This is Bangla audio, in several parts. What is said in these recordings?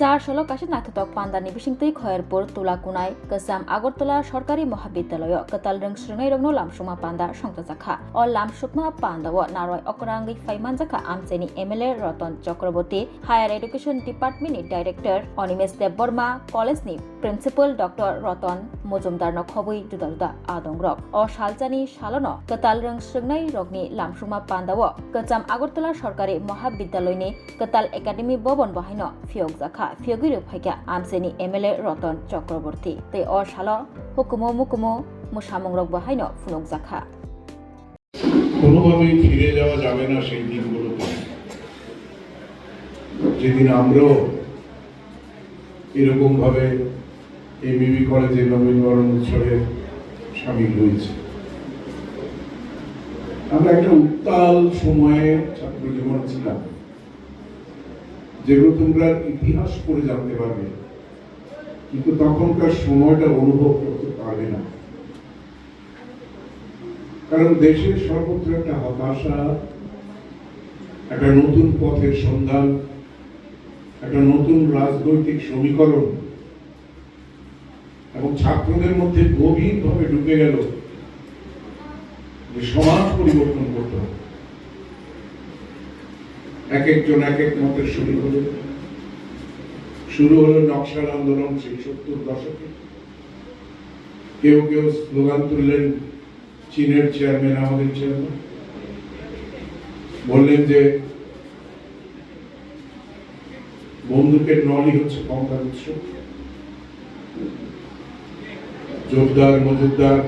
4 কাশে নাথতক পান্দানি বিসিংতৈ খয়েরপুর তুলাকুনাই কসাম আগরতলা সরকারি মহাবিদ্যালয় কতাল রংস্রংই রংনো লামসুমা পান্দা সংতাজাখা অ লামসুকমা পান্দাও নারয় অকরাঙ্গি ফাইমানজাখা আমচেনি MLA Ratan Chakraborty higher education ডিপার্টমেন্টনি ডাইরেক্টর অনিমেশ দেববর্মা কলেজনি প্রিন্সিপাল ডক্টর রতন মজুমদার খবই जुदा जुदा आदंग्रक अ सालजानि सालनो कताल रंस्रंनाय रगनि लामसुमा पान्दाव कचाम আগরতলা সরকারি মহাবিদ্যালয়নি कताल एकाडेमी भवन बाहायनो फियक जाखा फियगिरि फाइका आमसेनि एमएलए रतन चक्रबर्ती तै अ साल हुकुमो मुकुमो मुसामंग्रक बाहायनो फुनुक जाखा কোনোভাবেই ফিরে যাওয়া যাবে না সেই দিনগুলোতে যেদিন আমরাও এরকম ভাবে এবিবি কলেজে নবীনবরণ উৎসবে সামিল হয়েছে। আমরা একটা উত্তাল সময়ে ছাত্র জীবন ছিলাম, যেগুলো তোমরা ইতিহাস পড়ে জানতে পারবে, কিন্তু তখনকার সময়টা অনুভব করতে পারবে না। কারণ দেশের সর্বত্র একটা হতাশা, একটা নতুন পথের সন্ধান, একটা নতুন রাজনৈতিক সমীকরণ এবং ছাত্রদের মধ্যে গভীরভাবে ঢুকে গেল যে সমাজ পরিবর্তন করতে হবে। এক একজন এক এক মতের শুরু হলো নকশাল আন্দোলন সেই 70 দশকে। কেউ কেউ স্লোগান তুললেন, চীনের চেয়ারম্যান আমাদের চেয়ারম্যান বললেন যে বন্দুকের নলই হচ্ছে ক্ষমতার উৎস। জোরদার মজুদার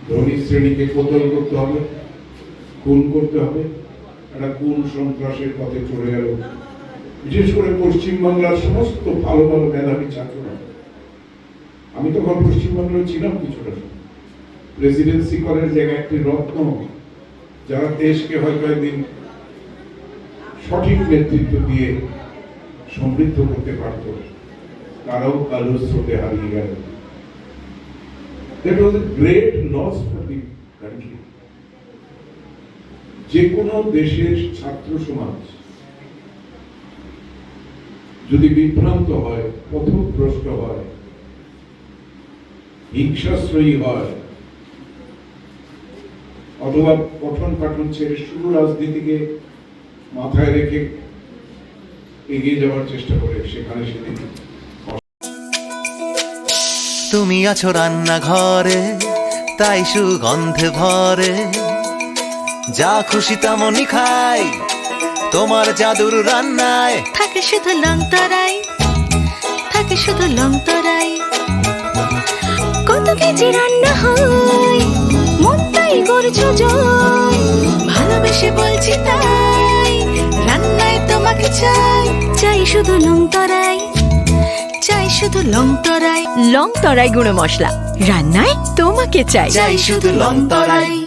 ধনী শ্রেণীকে কতল করতে হবে, খুন করতে হবে, একটা খুন সন্ত্রাসের পথে চলে গেল বিশেষ করে পশ্চিমবাংলার সমস্ত ভালো ভালো মেধাবী ছাত্ররা। আমি তখন পশ্চিমবাংলায় ছিলাম কিছুটা, প্রেসিডেন্সি কলেজ জায়গায় একটি রত্ন, যারা দেশকে হয়তো একদিন সঠিক নেতৃত্ব দিয়ে সমৃদ্ধ করতে পারত, তারাও কালো স্রোতে হারিয়ে গেল। That was a great loss for the country. যে কোনো দেশের ছাত্র সমাজ যদি বিভ্রান্ত হয়, পথভ্রষ্ট হয়, হিংসাশ্রয়ী হয়, অথবা পঠন পাঠন ছেড়ে শুধু রাজনীতিকে মাথায় রেখে এগিয়ে যাওয়ার চেষ্টা করে, সেখানে সেদিন তুমি আছো রান্নাঘরে, তাই সুগন্ধে ভরে, যা খুশি তেমনই খাই, তোমার জাদুর রান্নায় থাকে শুধু লং তরাই, থাকে শুধু লং তরাই। কত কেজি রান্না হয়, মন তাই করছো জয়, ভালোবেসে বলছি তাই, রান্নায় তোমাকে চাই, চাই শুধু লং তরাই, চাই শুধু লং তরাই। লং তরাই গুঁড়ো মশলা, রান্নায় তোমাকে চাই, চাই শুধু লং তরাই।